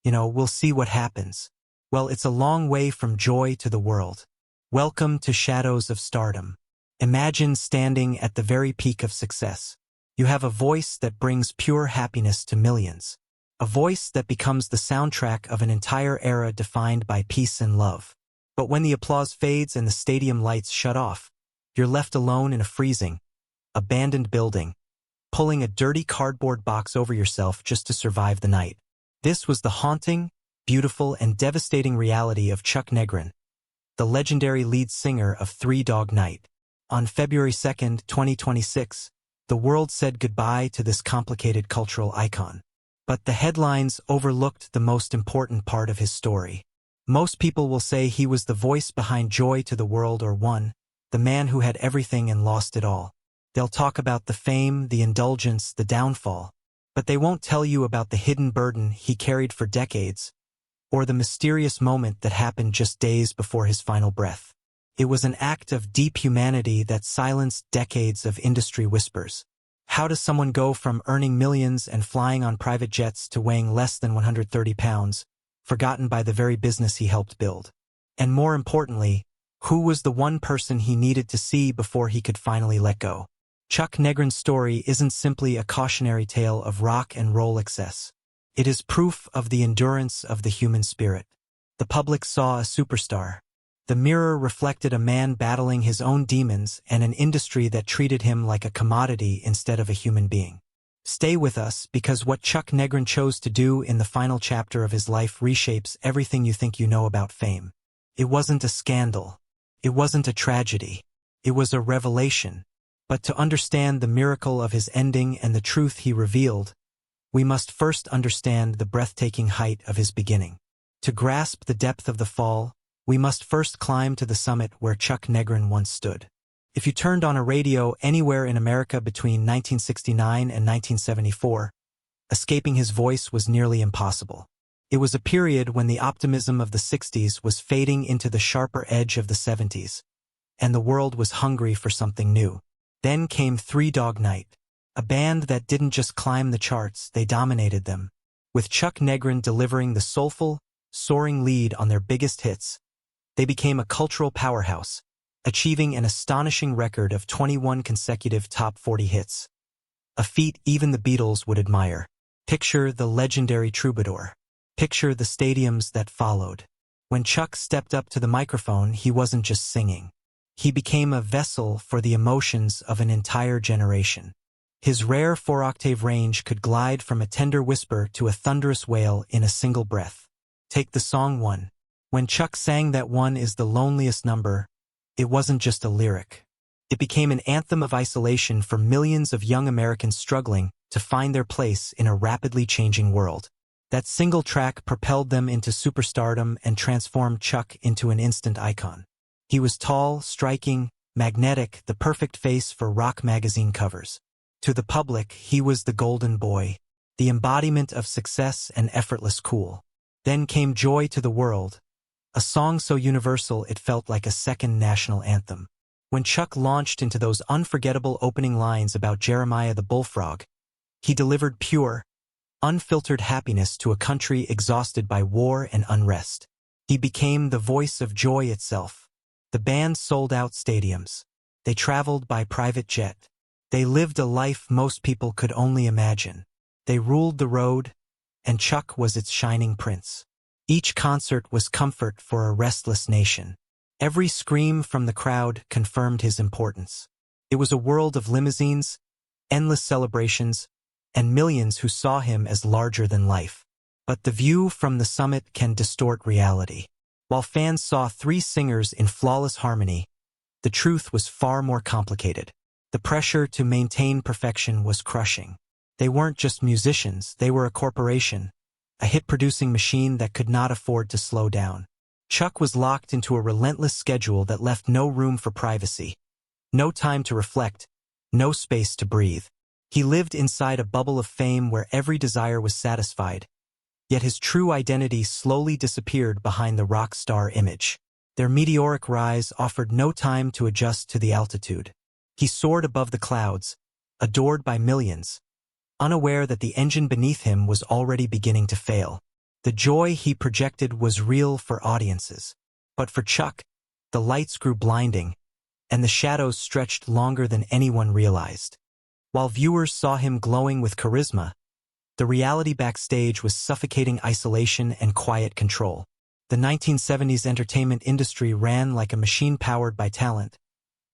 We'll see what happens. Well, it's a long way from joy to the world. Welcome to Shadows of Stardom. Imagine standing at the very peak of success. You have a voice that brings pure happiness to millions. A voice that becomes the soundtrack of an entire era defined by peace and love. But when the applause fades and the stadium lights shut off, you're left alone in a freezing, abandoned building, pulling a dirty cardboard box over yourself just to survive the night. This was the haunting, beautiful, and devastating reality of Chuck Negron, the legendary lead singer of Three Dog Night. On February 2nd, 2026, the world said goodbye to this complicated cultural icon. But the headlines overlooked the most important part of his story. Most people will say he was the voice behind Joy to the World, or the man who had everything and lost it all. They'll talk about the fame, the indulgence, the downfall, but they won't tell you about the hidden burden he carried for decades, or the mysterious moment that happened just days before his final breath. It was an act of deep humanity that silenced decades of industry whispers. How does someone go from earning millions and flying on private jets to weighing less than 130 pounds, forgotten by the very business he helped build? And more importantly, who was the one person he needed to see before he could finally let go? Chuck Negron's story isn't simply a cautionary tale of rock and roll excess. It is proof of the endurance of the human spirit. The public saw a superstar. The mirror reflected a man battling his own demons and an industry that treated him like a commodity instead of a human being. Stay with us, because what Chuck Negron chose to do in the final chapter of his life reshapes everything you think you know about fame. It wasn't a scandal. It wasn't a tragedy. It was a revelation. But to understand the miracle of his ending and the truth he revealed, we must first understand the breathtaking height of his beginning. To grasp the depth of the fall, we must first climb to the summit where Chuck Negron once stood. If you turned on a radio anywhere in America between 1969 and 1974, escaping his voice was nearly impossible. It was a period when the optimism of the 60s was fading into the sharper edge of the 70s, and the world was hungry for something new. Then came Three Dog Night, a band that didn't just climb the charts, they dominated them. With Chuck Negron delivering the soulful, soaring lead on their biggest hits, they became a cultural powerhouse, achieving an astonishing record of 21 consecutive top 40 hits. A feat even the Beatles would admire. Picture the legendary troubadour. Picture the stadiums that followed. When Chuck stepped up to the microphone, he wasn't just singing. He became a vessel for the emotions of an entire generation. His rare 4-octave range could glide from a tender whisper to a thunderous wail in a single breath. Take the song One. When Chuck sang that One is the loneliest number, it wasn't just a lyric. It became an anthem of isolation for millions of young Americans struggling to find their place in a rapidly changing world. That single track propelled them into superstardom and transformed Chuck into an instant icon. He was tall, striking, magnetic, the perfect face for rock magazine covers. To the public, he was the golden boy, the embodiment of success and effortless cool. Then came Joy to the World, a song so universal it felt like a second national anthem. When Chuck launched into those unforgettable opening lines about Jeremiah the bullfrog, he delivered pure, unfiltered happiness to a country exhausted by war and unrest. He became the voice of joy itself. The band sold out stadiums. They traveled by private jet. They lived a life most people could only imagine. They ruled the road, and Chuck was its shining prince. Each concert was comfort for a restless nation. Every scream from the crowd confirmed his importance. It was a world of limousines, endless celebrations, and millions who saw him as larger than life. But the view from the summit can distort reality. While fans saw three singers in flawless harmony, the truth was far more complicated. The pressure to maintain perfection was crushing. They weren't just musicians, they were a corporation, a hit-producing machine that could not afford to slow down. Chuck was locked into a relentless schedule that left no room for privacy, no time to reflect, no space to breathe. He lived inside a bubble of fame where every desire was satisfied, yet his true identity slowly disappeared behind the rock star image. Their meteoric rise offered no time to adjust to the altitude. He soared above the clouds, adored by millions, unaware that the engine beneath him was already beginning to fail. The joy he projected was real for audiences. But for Chuck, the lights grew blinding, and the shadows stretched longer than anyone realized. While viewers saw him glowing with charisma, the reality backstage was suffocating isolation and quiet control. The 1970s entertainment industry ran like a machine powered by talent,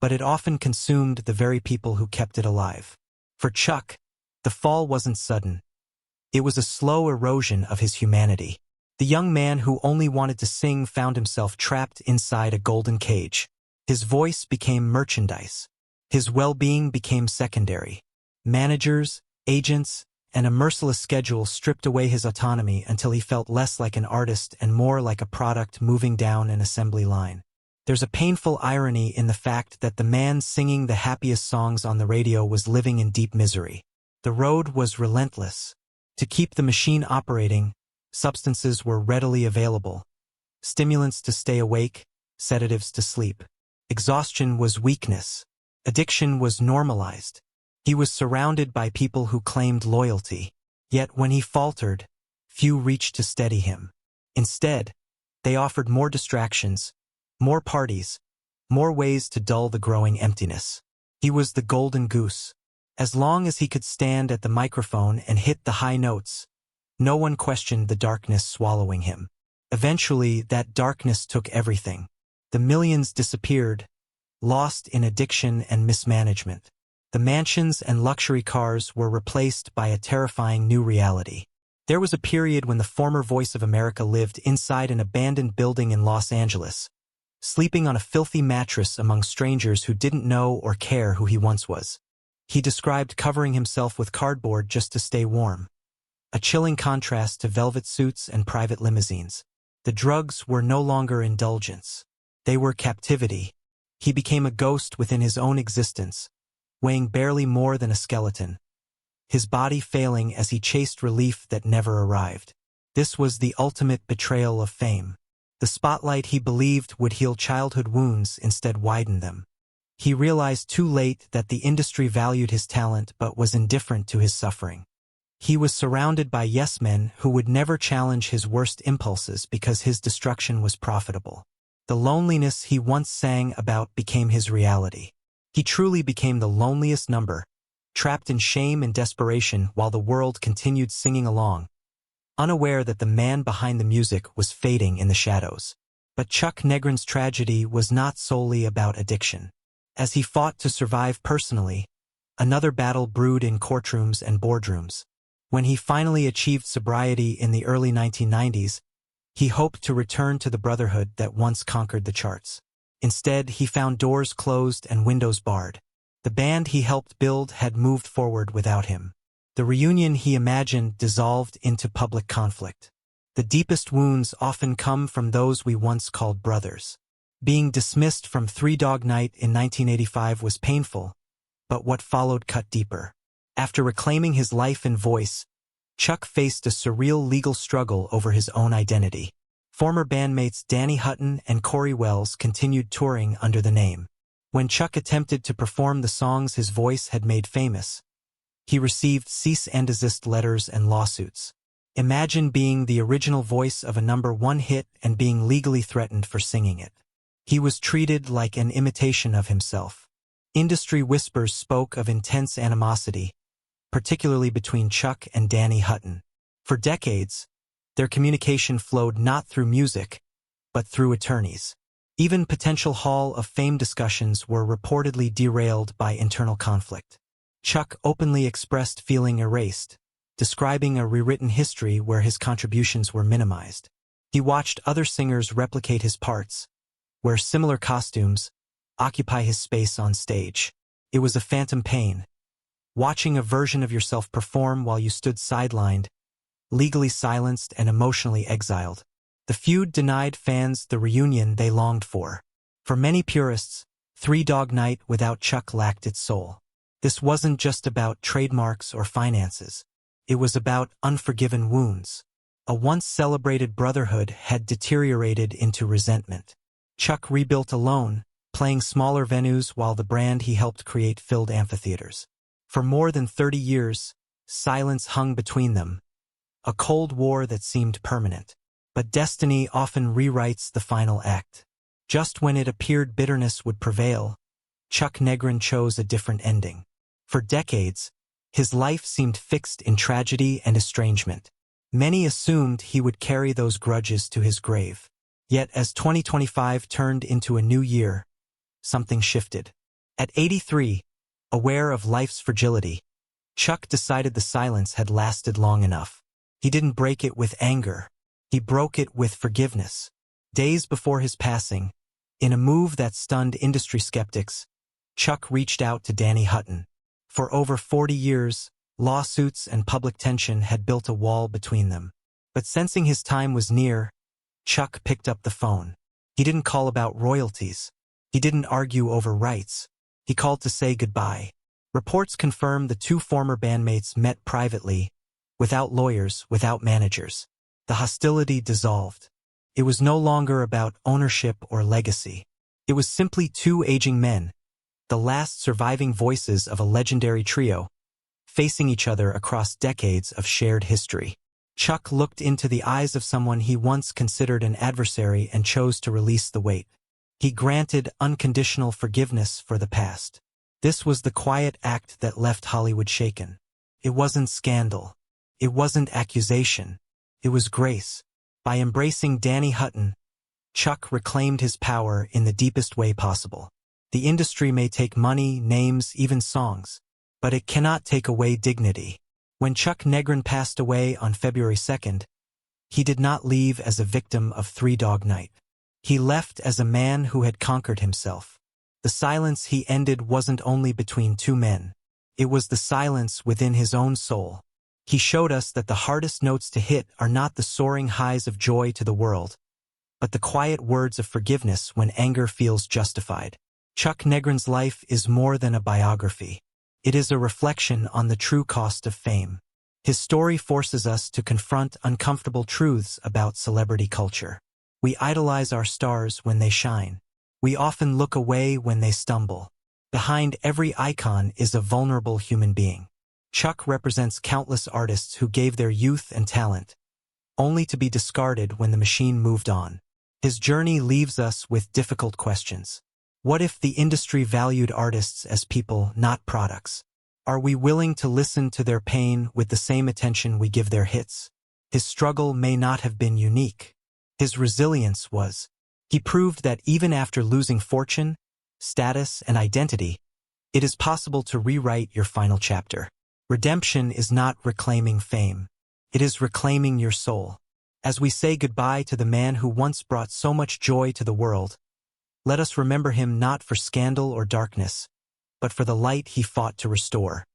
but it often consumed the very people who kept it alive. For Chuck, the fall wasn't sudden. It was a slow erosion of his humanity. The young man who only wanted to sing found himself trapped inside a golden cage. His voice became merchandise. His well-being became secondary. Managers, agents, and a merciless schedule stripped away his autonomy until he felt less like an artist and more like a product moving down an assembly line. There's a painful irony in the fact that the man singing the happiest songs on the radio was living in deep misery. The road was relentless. To keep the machine operating, substances were readily available. Stimulants to stay awake, sedatives to sleep. Exhaustion was weakness. Addiction was normalized. He was surrounded by people who claimed loyalty. Yet when he faltered, few reached to steady him. Instead, they offered more distractions, more parties, more ways to dull the growing emptiness. He was the golden goose. As long as he could stand at the microphone and hit the high notes, no one questioned the darkness swallowing him. Eventually, that darkness took everything. The millions disappeared, lost in addiction and mismanagement. The mansions and luxury cars were replaced by a terrifying new reality. There was a period when the former Voice of America lived inside an abandoned building in Los Angeles, sleeping on a filthy mattress among strangers who didn't know or care who he once was. He described covering himself with cardboard just to stay warm, a chilling contrast to velvet suits and private limousines. The drugs were no longer indulgence. They were captivity. He became a ghost within his own existence, weighing barely more than a skeleton, his body failing as he chased relief that never arrived. This was the ultimate betrayal of fame. The spotlight he believed would heal childhood wounds instead widened them. He realized too late that the industry valued his talent but was indifferent to his suffering. He was surrounded by yes-men who would never challenge his worst impulses because his destruction was profitable. The loneliness he once sang about became his reality. He truly became the loneliest number, trapped in shame and desperation while the world continued singing along, unaware that the man behind the music was fading in the shadows. But Chuck Negron's tragedy was not solely about addiction. As he fought to survive personally, another battle brewed in courtrooms and boardrooms. When he finally achieved sobriety in the early 1990s, he hoped to return to the brotherhood that once conquered the charts. Instead, he found doors closed and windows barred. The band he helped build had moved forward without him. The reunion he imagined dissolved into public conflict. The deepest wounds often come from those we once called brothers. Being dismissed from Three Dog Night in 1985 was painful, but what followed cut deeper. After reclaiming his life and voice, Chuck faced a surreal legal struggle over his own identity. Former bandmates Danny Hutton and Corey Wells continued touring under the name. When Chuck attempted to perform the songs his voice had made famous, he received cease and desist letters and lawsuits. Imagine being the original voice of a #1 hit and being legally threatened for singing it. He was treated like an imitation of himself. Industry whispers spoke of intense animosity, particularly between Chuck and Danny Hutton. For decades, their communication flowed not through music, but through attorneys. Even potential Hall of Fame discussions were reportedly derailed by internal conflict. Chuck openly expressed feeling erased, describing a rewritten history where his contributions were minimized. He watched other singers replicate his parts, wear similar costumes, occupy his space on stage. It was a phantom pain, watching a version of yourself perform while you stood sidelined, legally silenced and emotionally exiled. The feud denied fans the reunion they longed for. For many purists, Three Dog Night without Chuck lacked its soul. This wasn't just about trademarks or finances. It was about unforgiven wounds. A once celebrated brotherhood had deteriorated into resentment. Chuck rebuilt alone, playing smaller venues while the brand he helped create filled amphitheaters. For more than 30 years, silence hung between them, a Cold War that seemed permanent. But destiny often rewrites the final act. Just when it appeared bitterness would prevail, Chuck Negron chose a different ending. For decades, his life seemed fixed in tragedy and estrangement. Many assumed he would carry those grudges to his grave. Yet as 2025 turned into a new year, something shifted. At 83, aware of life's fragility, Chuck decided the silence had lasted long enough. He didn't break it with anger. He broke it with forgiveness. Days before his passing, in a move that stunned industry skeptics, Chuck reached out to Danny Hutton. For over 40 years, lawsuits and public tension had built a wall between them. But sensing his time was near, Chuck picked up the phone. He didn't call about royalties. He didn't argue over rights. He called to say goodbye. Reports confirm the two former bandmates met privately, without lawyers, without managers. The hostility dissolved. It was no longer about ownership or legacy. It was simply two aging men, the last surviving voices of a legendary trio, facing each other across decades of shared history. Chuck looked into the eyes of someone he once considered an adversary and chose to release the weight. He granted unconditional forgiveness for the past. This was the quiet act that left Hollywood shaken. It wasn't scandal. It wasn't accusation. It was grace. By embracing Danny Hutton, Chuck reclaimed his power in the deepest way possible. The industry may take money, names, even songs, but it cannot take away dignity. When Chuck Negron passed away on February 2nd, he did not leave as a victim of Three Dog Night. He left as a man who had conquered himself. The silence he ended wasn't only between two men. It was the silence within his own soul. He showed us that the hardest notes to hit are not the soaring highs of joy to the world, but the quiet words of forgiveness when anger feels justified. Chuck Negron's life is more than a biography. It is a reflection on the true cost of fame. His story forces us to confront uncomfortable truths about celebrity culture. We idolize our stars when they shine. We often look away when they stumble. Behind every icon is a vulnerable human being. Chuck represents countless artists who gave their youth and talent, only to be discarded when the machine moved on. His journey leaves us with difficult questions. What if the industry valued artists as people, not products? Are we willing to listen to their pain with the same attention we give their hits? His struggle may not have been unique. His resilience was. He proved that even after losing fortune, status, and identity, it is possible to rewrite your final chapter. Redemption is not reclaiming fame. It is reclaiming your soul. As we say goodbye to the man who once brought so much joy to the world, let us remember him not for scandal or darkness, but for the light he fought to restore.